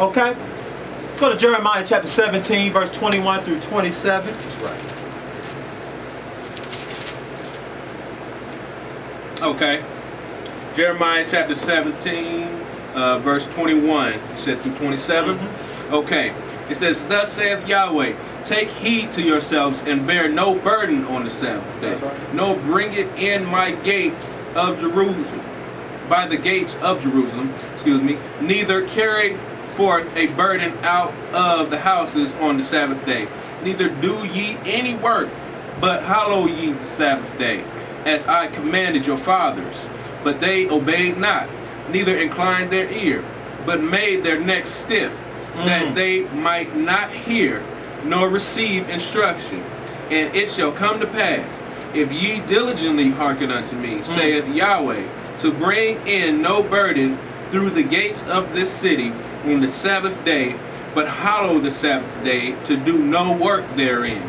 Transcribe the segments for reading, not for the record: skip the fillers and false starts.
Okay? Let's go to Jeremiah chapter 17, verse 21 through 27. That's right. Okay. Jeremiah chapter 17, verse 21. You said through 27? Mm-hmm. Okay. It says, "Thus saith Yahweh, take heed to yourselves and bear no burden on the Sabbath day. Right. No, bring it in my gates of Jerusalem, by the gates of Jerusalem, neither carry forth a burden out of the houses on the Sabbath day. Neither do ye any work, but hallow ye the Sabbath day, as I commanded your fathers. But they obeyed not, neither inclined their ear, but made their necks stiff, that they might not hear, nor receive instruction. And it shall come to pass, if ye diligently hearken unto me, saith Yahweh, to bring in no burden through the gates of this city on the Sabbath day, but hallow the Sabbath day, to do no work therein."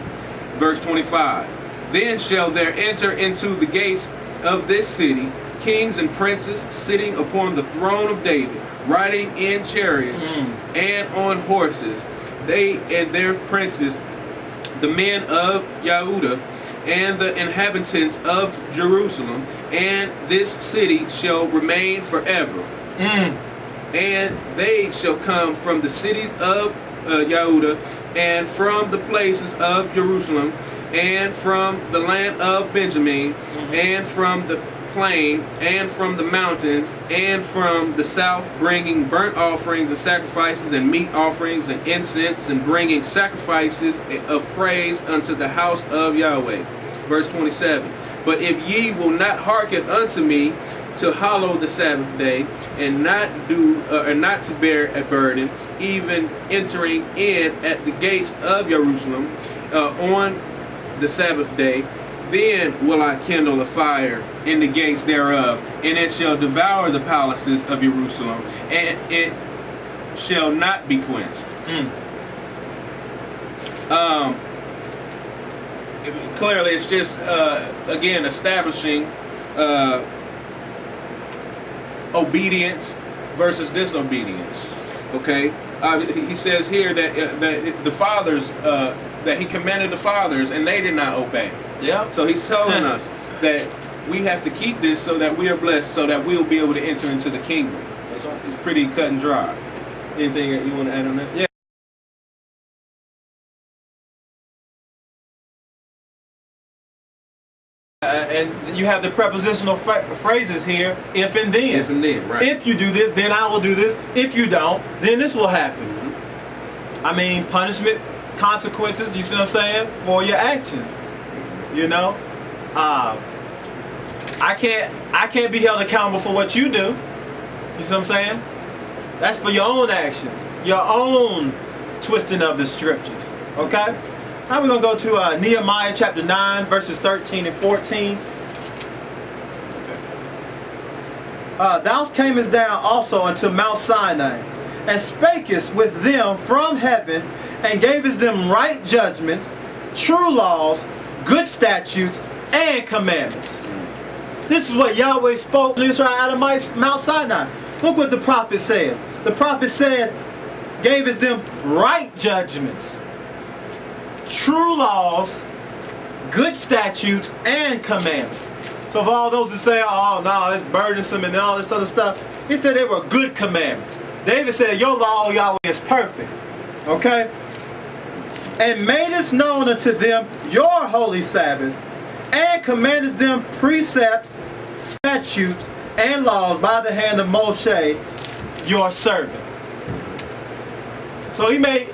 Verse 25. "Then shall there enter into the gates of this city kings and princes sitting upon the throne of David, riding in chariots and on horses, they and their princes, the men of Yehuda, and the inhabitants of Jerusalem, and this city shall remain forever. And they shall come from the cities of Yehuda, and from the places of Jerusalem, and from the land of Benjamin, and from the plain, and from the mountains, and from the south, bringing burnt offerings and sacrifices and meat offerings and incense, and bringing sacrifices of praise unto the house of Yahweh." Verse 27. "But if ye will not hearken unto me to hallow the Sabbath day, and not to bear a burden, even entering in at the gates of Jerusalem on the Sabbath day, then will I kindle a fire in the gates thereof, and it shall devour the palaces of Jerusalem, and it shall not be quenched." Clearly, it's just again establishing obedience versus disobedience. Okay, he says here that the fathers, that he commanded the fathers, and they did not obey. Yeah. So he's telling us that we have to keep this so that we are blessed, so that we'll be able to enter into the kingdom. It's pretty cut and dry. Anything that you want to add on that? Yeah. And you have the prepositional phrases here, if and then. If and then, right. If you do this, then I will do this. If you don't, then this will happen. I mean, punishment, consequences, you see what I'm saying, for your actions. You know? I can't be held accountable for what you do. You see what I'm saying? That's for your own actions, your own twisting of the scriptures. Okay? Now we're going to go to Nehemiah chapter 9, verses 13 and 14. "Thou camest down also unto Mount Sinai, and spakest with them from heaven, and gavest them right judgments, true laws, good statutes, and commandments." This is what Yahweh spoke to Israel out of Mount Sinai. Look what the prophet says. The prophet says, gavest them right judgments, true laws, good statutes, and commandments. So for all those that say, "Oh no, it's burdensome and all this other stuff," he said they were good commandments. David said, "Your law, Yahweh, is perfect." Okay? "And madest known unto them your holy Sabbath, and commandest them precepts, statutes, and laws by the hand of Moshe, your servant." So he may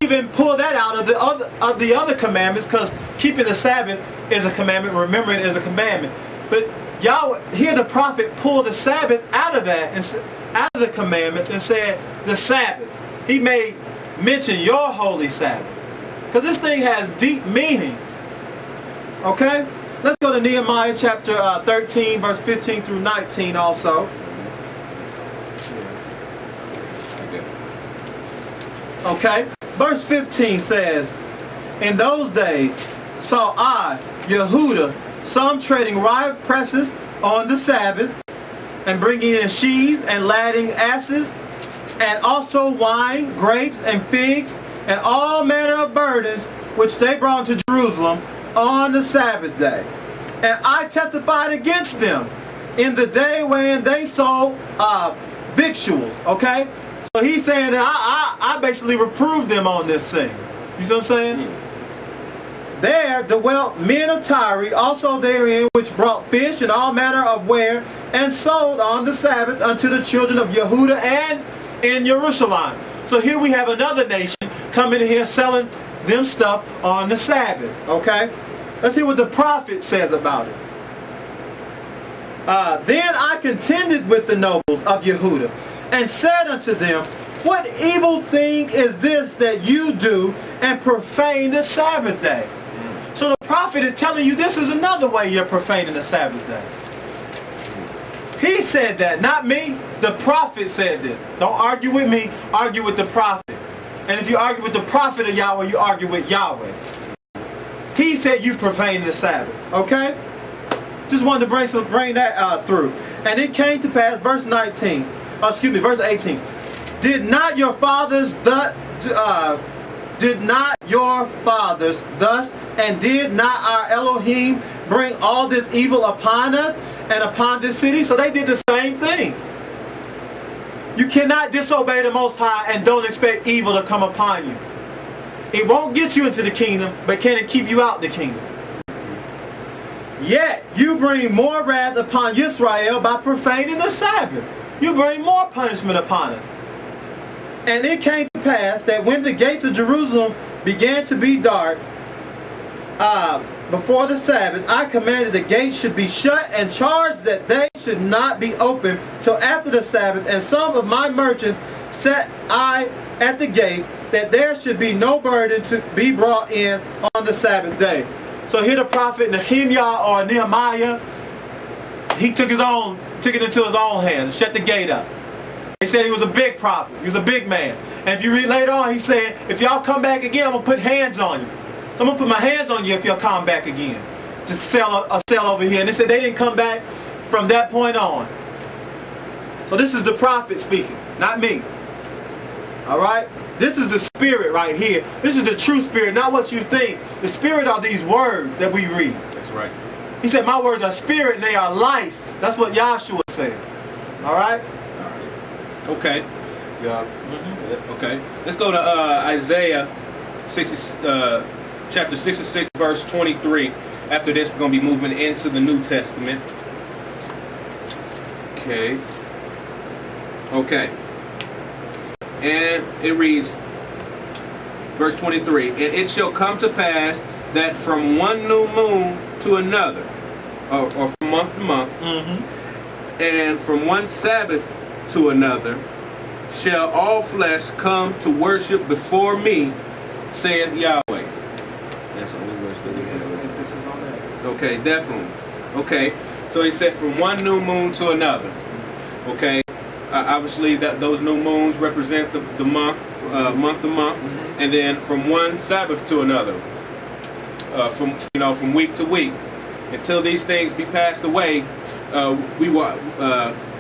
even pull that out of the other commandments, because keeping the Sabbath is a commandment, remembering it is a commandment. But Yahweh, here the prophet pulled the Sabbath out of that, and out of the commandments, and said the Sabbath. He may mention your holy Sabbath, because this thing has deep meaning. Okay? Let's go to Nehemiah chapter 13, verse 15 through 19 also. Okay? Verse 15 says, "In those days saw I, Yehuda, some treading wine presses on the Sabbath, and bringing in sheaves and ladding asses, and also wine, grapes, and figs, and all manner of burdens which they brought to Jerusalem on the Sabbath day. And I testified against them in the day when they sold victuals. Okay? So he's saying that I basically reproved them on this thing. You see what I'm saying? There dwelt men of Tyre also therein, which brought fish and all manner of ware, and sold on the Sabbath unto the children of Yehuda and in Jerusalem. So here we have another nation coming in here selling them stuff on the Sabbath. Okay? Let's hear what the prophet says about it. Then I contended with the nobles of Yehuda, and said unto them, what evil thing is this that you do and profane the Sabbath day? So the prophet is telling you this is another way you're profaning the Sabbath day. He said that, not me. The prophet said this. Don't argue with me, argue with the prophet. And if you argue with the prophet of Yahweh, you argue with Yahweh. He said you profane the Sabbath. Okay? Just wanted to bring that through. And it came to pass, verse 19. Verse 18. Did not your fathers thus, and did not our Elohim bring all this evil upon us and upon this city? So they did the same thing. You cannot disobey the Most High and don't expect evil to come upon you. It won't get you into the kingdom, but can it keep you out the kingdom? Yet you bring more wrath upon Israel by profaning the Sabbath. You bring more punishment upon us. And it came to pass that when the gates of Jerusalem began to be dark before the Sabbath, I commanded the gates should be shut and charged that they should not be opened till after the Sabbath. And some of my merchants set I at the gate, that there should be no burden to be brought in on the Sabbath day. So here the prophet Nehemiah or Nehemiah, he took it into his own hands and shut the gate up. He said he was a big prophet. He was a big man. And if you read later on, he said, if y'all come back again, I'm going to put hands on you. So I'm going to put my hands on you if y'all come back again to sell over here. And they said they didn't come back from that point on. So this is the prophet speaking, not me. All right? This is the spirit right here. This is the true spirit, not what you think. The spirit are these words that we read. That's right. He said, my words are spirit and they are life. That's what Yahshua said. All right? Okay. Yeah. Okay. Let's go to Isaiah 60, chapter 66, verse 23. After this, we're going to be moving into the New Testament. Okay. Okay. And it reads, verse 23, and it shall come to pass that from one new moon to another, or from month to month, and from one Sabbath to another, shall all flesh come to worship before me, saith Yahweh. That's the only verse that we have. Emphasis on that. Okay, definitely. Okay, so he said from one new moon to another. Okay, obviously those new moons represent the month, month to month, and then from one Sabbath to another, from week to week, until these things be passed away. We will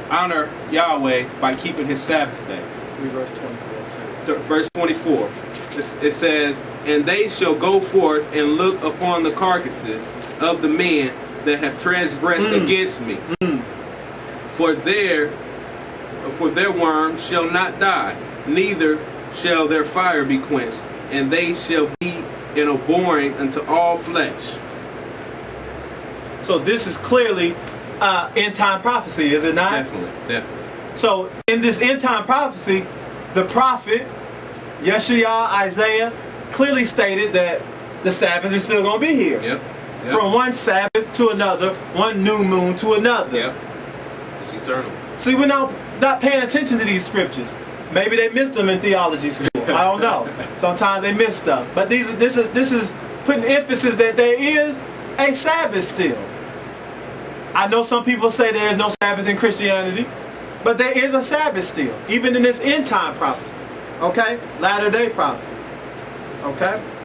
honor Yahweh by keeping His Sabbath day. Read verse 24. Verse 24. It says, and they shall go forth and look upon the carcasses of the men that have transgressed against me. For their worm shall not die, neither shall their fire be quenched, and they shall be an abhorring unto all flesh. So this is clearly end time prophecy, is it not? Definitely. So in this end time prophecy, the prophet Yeshua, Isaiah, clearly stated that the Sabbath is still going to be here. Yep. From one Sabbath to another, one new moon to another. Yep. It's eternal. See, we're not paying attention to these scriptures. Maybe they missed them in theology school. I don't know. Sometimes they miss stuff. But this is putting emphasis that there is a Sabbath still. I know some people say there is no Sabbath in Christianity, but there is a Sabbath still, even in this end time prophecy. Okay? Latter day prophecy. Okay?